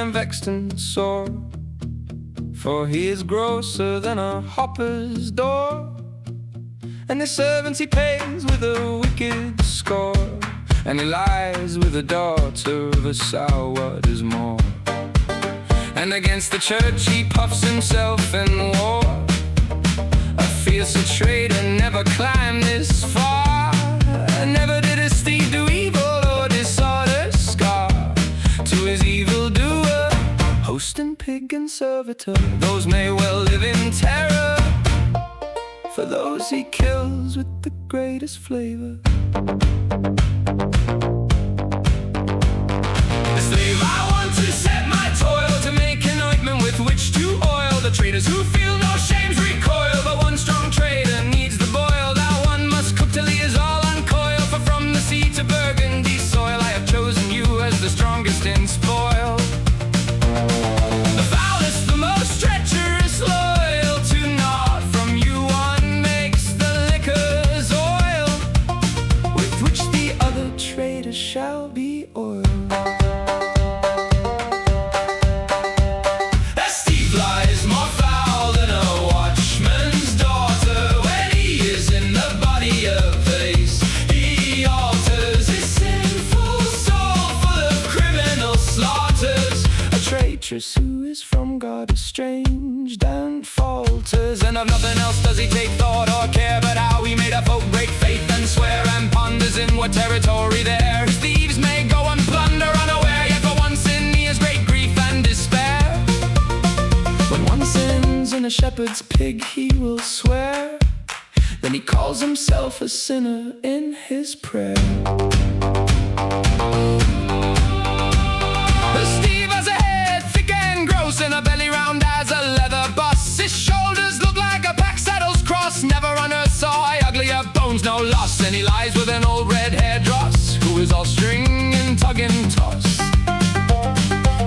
and vexed and sore, for he is grosser than a hopper's door. And his servants he pays with a wicked score, and he lies with the daughter of a sow, what is more. And against the church he puffs himself in war. A fiercer traitor never climbed this far. Never did a steed do evil or disorder scar. To his evildoer, host and pig and servitor, those may well live in terror, for those he kills with the greatest flavor. The slave I want to set my toil to make an ointment with which to oil the traitors who feel no shames recoil. But one strong traitor needs the boil, that one must cook till he is all uncoiled. For from the sea to Burgundy soil I have chosen you as the strongest in spoil. The foulest, the most treacherous, loyal to naught. From you one makes the liquor's oil, with which the other traitors shall be oiled. Who is from God estranged and falters, and of nothing else does he take thought or care, but how he made a folk break faith and swear, and ponders in what territory there his thieves may go and plunder unaware. Yet for one sin he has great grief and despair. When one sins in a shepherd's pig he will swear, then he calls himself a sinner in his prayer. And a belly round as a leather bus. His shoulders look like a pack saddle's cross. Never on earth saw I uglier bones, no loss. And he lies with an old red-haired dross, who is all string and tug and toss.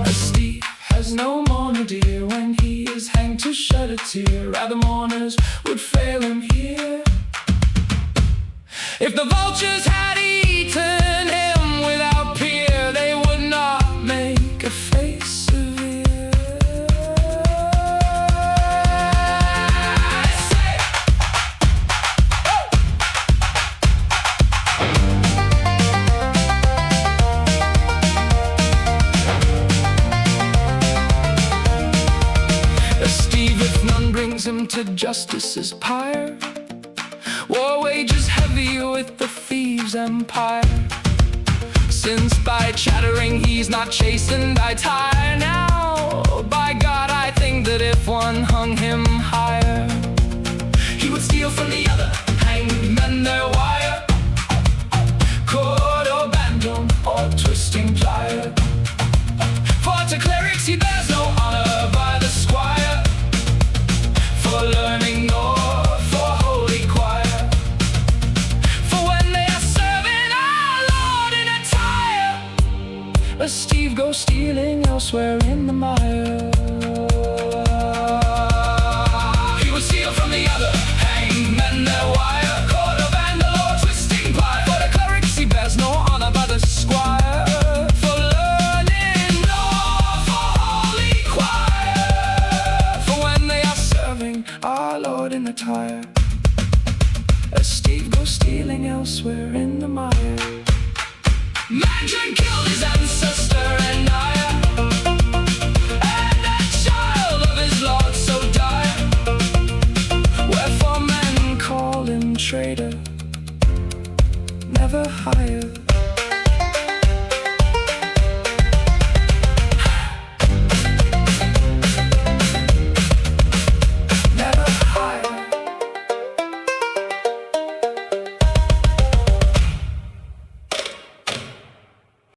A Steve has no mourner dear, when he is hanged to shed a tear. Rather mourners would fail him here. If the vultures had eaten him without peer, they would not make a face. Him to justice's pyre, war wages heavy with the thieves' empire. Since by chattering he's not chastened, I tire now. By God, I think that if one hung him higher, he would steal from the other hanged men their wire, cord or bandon or twisting plier. For to clerics he bears no honor by the squire, for learning nor for holy choir. For when they are serving our Lord in attire, a Steve goes stealing elsewhere in the mire. He would steal from the other hanged men their wire, cord or bandle or twisting plier. For the clerics he bears no honor by the squire, for learning nor for holy choir. For when they are serving our Lord in attire, a Steve goes stealing elsewhere in the mire.